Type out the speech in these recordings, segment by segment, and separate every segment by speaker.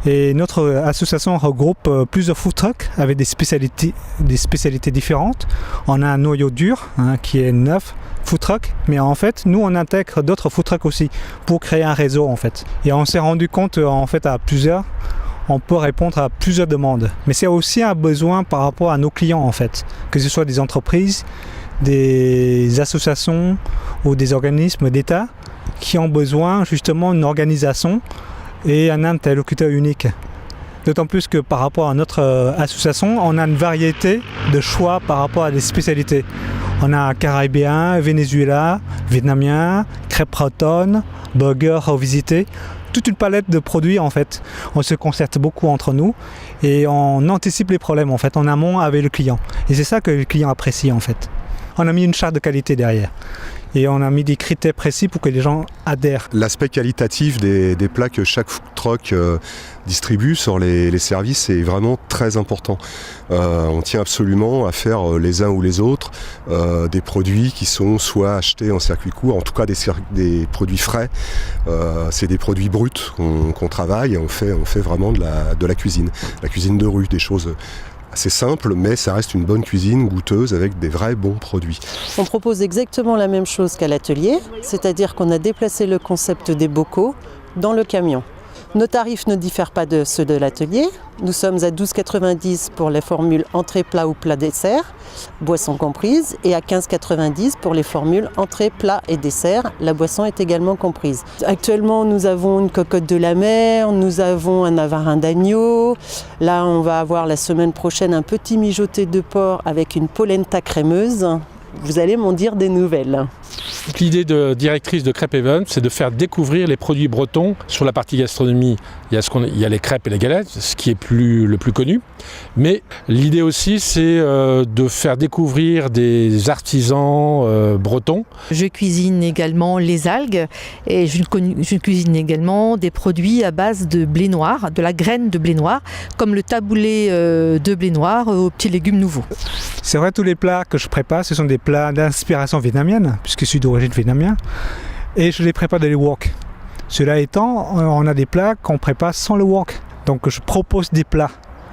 Speaker 1: Et notre association regroupe plusieurs food trucks avec des spécialités différentes. On a un noyau dur qui est 9 food trucks, mais en fait, nous on intègre d'autres food trucks aussi pour créer un réseau en fait. Et on s'est rendu compte en fait à plusieurs, on peut répondre à plusieurs demandes. Mais c'est aussi un besoin par rapport à nos clients en fait, que ce soit des entreprises, des associations ou des organismes d'État qui ont besoin justement d'une organisation et un interlocuteur unique. D'autant plus que par rapport à notre association, on a une variété de choix par rapport à des spécialités. On a caribéen, vénézuélien, vietnamien, crêpes bretonnes, burgers revisités, toute une palette de produits en fait. On se concerte beaucoup entre nous et on anticipe les problèmes en fait en amont avec le client. Et c'est ça que le client apprécie en fait. On a mis une charte de qualité derrière. Et on a mis des critères précis pour que les gens adhèrent.
Speaker 2: L'aspect qualitatif des plats que chaque food truck distribue sur les services est vraiment très important. On tient absolument à faire les uns ou les autres des produits qui sont soit achetés en circuit court, en tout cas des produits frais. C'est des produits bruts qu'on travaille et on fait vraiment de la cuisine de rue, des choses assez simple, mais ça reste une bonne cuisine goûteuse avec des vrais bons produits.
Speaker 3: On propose exactement la même chose qu'à l'atelier, c'est-à-dire qu'on a déplacé le concept des bocaux dans le camion. Nos tarifs ne diffèrent pas de ceux de l'atelier. Nous sommes à 12,90 pour les formules entrée, plat ou plat dessert, boisson comprise, et à 15,90 pour les formules entrée, plat et dessert. La boisson est également comprise. Actuellement, nous avons une cocotte de la mer, nous avons un navarin d'agneau. Là, on va avoir la semaine prochaine un petit mijoté de porc avec une polenta crémeuse. Vous allez m'en dire des nouvelles.
Speaker 4: L'idée de directrice de Crêpes Even, c'est de faire découvrir les produits bretons sur la partie gastronomie. Il y a les crêpes et les galettes, ce qui est le plus connu. Mais l'idée aussi, c'est de faire découvrir des artisans bretons.
Speaker 5: Je cuisine également les algues et je cuisine également des produits à base de blé noir, de la graine de blé noir, comme le taboulé de blé noir aux petits légumes nouveaux.
Speaker 1: C'est vrai, tous les plats que je prépare, ce sont des plats d'inspiration vietnamienne, puisque je suis d'origine vietnamienne, et je les prépare dans les wok. Cela étant, on a des plats qu'on prépare sans le wok. Donc je propose des plats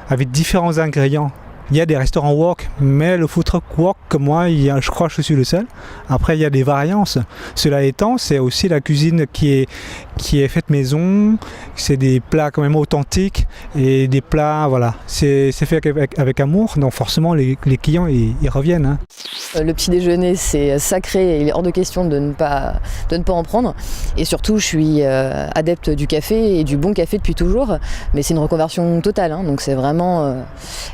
Speaker 1: avec différents ingrédients. Il y a des restaurants wok, mais le food truck wok, comme moi, je crois que je suis le seul. Après, il y a des variances. Cela étant, c'est aussi la cuisine qui est faite maison. C'est des plats quand même authentiques et des plats, voilà. C'est fait avec amour, donc forcément, les clients, ils reviennent. Hein.
Speaker 6: Le petit déjeuner, c'est sacré et il est hors de question de ne pas en prendre. Et surtout, je suis adepte du café et du bon café depuis toujours. Mais c'est une reconversion totale, hein, donc c'est vraiment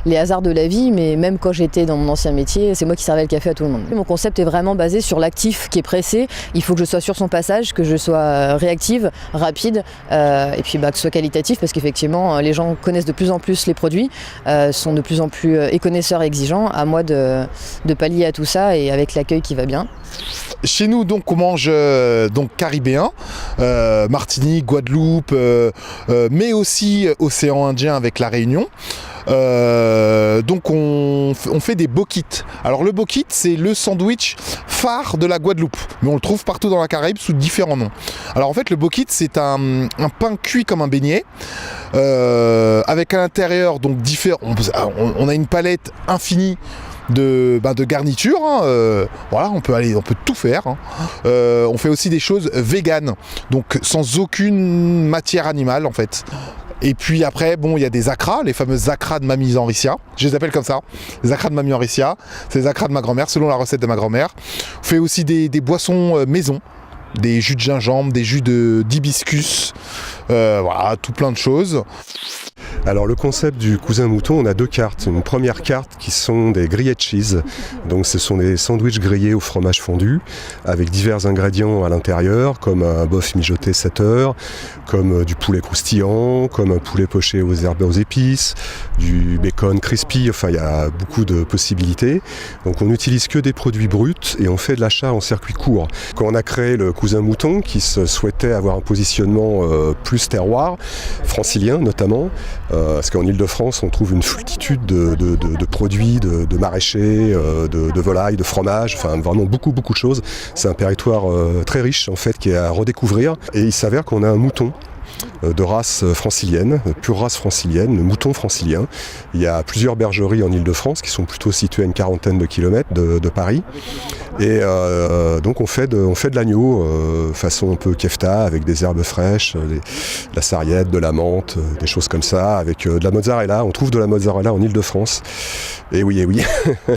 Speaker 6: les hasards de la vie, mais même quand j'étais dans mon ancien métier, c'est moi qui servais le café à tout le monde. Mon concept est vraiment basé sur l'actif qui est pressé. Il faut que je sois sur son passage, que je sois réactive, rapide, et puis que ce soit qualitatif, parce qu'effectivement, les gens connaissent de plus en plus les produits, sont de plus en plus connaisseurs et exigeants. À moi de pallier à tout ça et avec l'accueil qui va bien.
Speaker 7: Chez nous, donc, on mange caribéen, Martinique, Guadeloupe, mais aussi océan Indien avec la Réunion. Donc on fait des bokits. Alors le bokit, c'est le sandwich phare de la Guadeloupe, mais on le trouve partout dans la Caraïbe sous différents noms. Alors en fait, le bokit, c'est un pain cuit comme un beignet, avec à l'intérieur donc on a une palette infinie de garniture, hein, voilà, on peut tout faire, hein. On fait aussi des choses véganes, donc sans aucune matière animale en fait. Et puis après, il y a des acras, les fameuses acras de Mamie Henricia. Je les appelle comme ça, les acras de Mamie Henricia. C'est les acras de ma grand-mère, selon la recette de ma grand-mère. On fait aussi des boissons maison, des jus de gingembre, des jus d'hibiscus, voilà, tout plein de choses.
Speaker 2: Alors le concept du cousin mouton, on a deux cartes. Une première carte qui sont des grilled cheese. Donc ce sont des sandwichs grillés au fromage fondu avec divers ingrédients à l'intérieur, comme un bœuf mijoté 7 heures, comme du poulet croustillant, comme un poulet poché aux herbes et aux épices, du bacon crispy, enfin il y a beaucoup de possibilités. Donc on n'utilise que des produits bruts et on fait de l'achat en circuit court. Quand on a créé le cousin mouton, qui se souhaitait avoir un positionnement plus terroir, francilien notamment, parce qu'en Ile-de-France, on trouve une multitude de produits, de maraîchers, de volailles, de fromage, enfin vraiment beaucoup de choses. C'est un territoire très riche en fait qui est à redécouvrir. Et il s'avère qu'on a un mouton de race francilienne, pure race francilienne, le mouton francilien. Il y a plusieurs bergeries en Ile-de-France qui sont plutôt situées à une quarantaine de kilomètres de Paris. Et donc on fait de l'agneau façon un peu kefta, avec des herbes fraîches, de la sarriette, de la menthe, des choses comme ça, avec de la mozzarella. On trouve de la mozzarella en Ile-de-France. Et oui, et oui.